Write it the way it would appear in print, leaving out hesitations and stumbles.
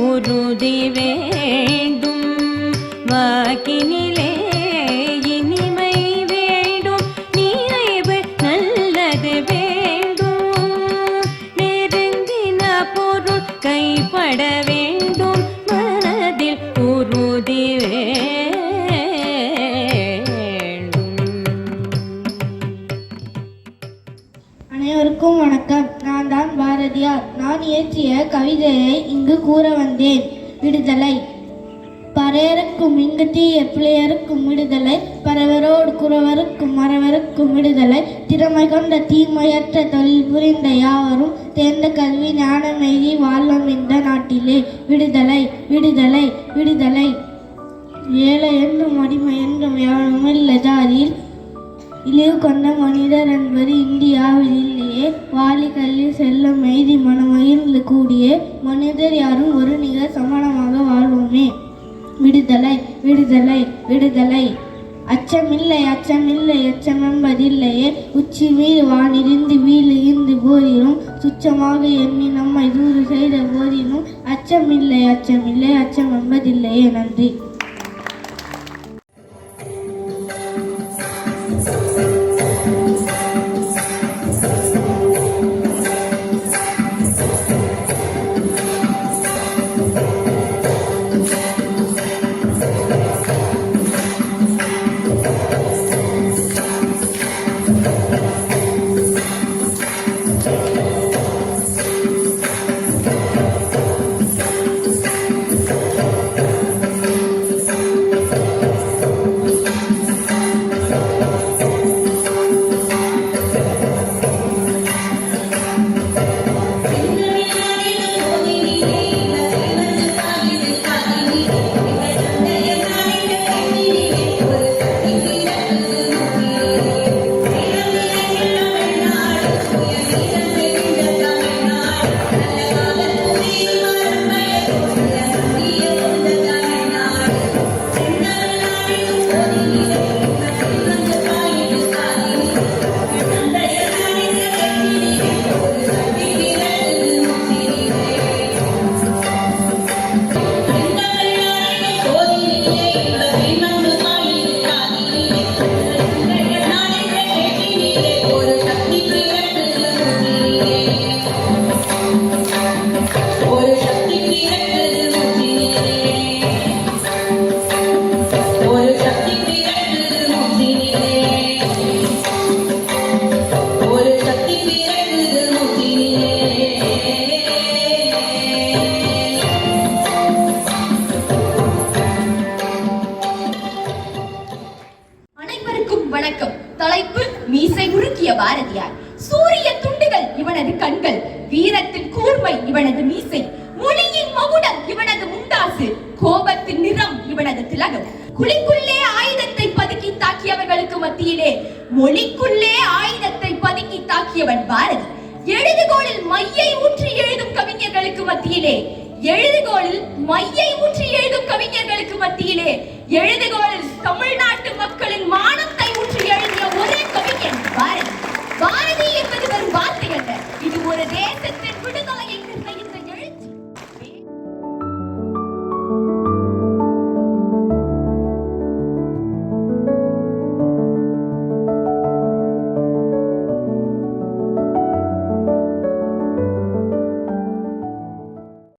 உறுதி வேண்டும். வாக்கினிலே இனிமை வேண்டும், நினைவு நல்லது வேண்டும். நெருங்கின பொருள் கைப்பட வேண்டும், மனதில் உறுதி வேண்டும். அனைவருக்கும் வணக்கம். நான் தான் பாரதியார். நான் இயற்றிய கவிதையை இங்கு கூற வந்தேன். விடுதலை. பறையருக்கும் இங்கு தீய பிள்ளையருக்கும் விடுதலை, பறவரோடு குறவருக்கும் மறவருக்கும் விடுதலை, திறமை கொண்ட தீமையற்ற தொழில் புரிந்த யாவரும் தேர்ந்த கல்வி ஞானமெய்தி வாழ்வோம் இந்த நாட்டிலே. விடுதலை விடுதலை விடுதலை. ஏழை என்றும் அடிமை என்றும் எவனும் இல்லை ஜாதியில் இழிவு கொண்ட மனிதர் என்பது இந்தியாவில் இல்லையே. வாலி கல்வி செல்லம் மெய்தி மனமகிழ்ந்து கூடிய மனிதர் யாரும் ஒரு நிகர் சமானமாக வாழ்வோமே. விடுதலை விடுதலை விடுதலை. அச்சமில்லை அச்சமில்லை அச்சமென்பதில்லையே. உச்சி மீது வானிருந்து வீழுகின்ற போதிலும், சுச்சமாக எண்ணி நம்மை தூது செய்த போதிலும், அச்சமில்லை அச்சமில்லை அச்சமென்பதில்லையே. நன்றி. வணக்கம். தலைப்பு மீசை முறுக்கிய பாரதியார். சூரிய துண்டுகள் இவனது கண்கள், வீரத்தின் கூர்மை இவனது மீசை, மொழியின் மகுடம் இவனது முண்டாசு, கோபத்தின் நிறம் இவனது திலகம். குழிக்குள்ளே ஆயுதத்தை பதுக்கி தாக்கியவர்களுக்கு மத்தியிலே மொழிக்குள்ளே ஆயுதத்தை பதுக்கி தாக்கியவன் பாரதி. எழுதுகோளில் மையை ஊற்றி எழுதும் கவிஞர்களுக்கு மத்தியிலே எழுதுகோளில் மையை ஊற்றி எழுதும் கவிஞர்களுக்கு மத்தியிலே எழுதுகோளில் தமிழ்நாட்டு மக்களின் மானத்தை ஊற்றி எழுதிய ஒரே கவிஞன் பாரதி. பாரதி என்பது ஒரு வார்த்தை அல்ல, இது ஒரு தேசத்தின் விடுதலையை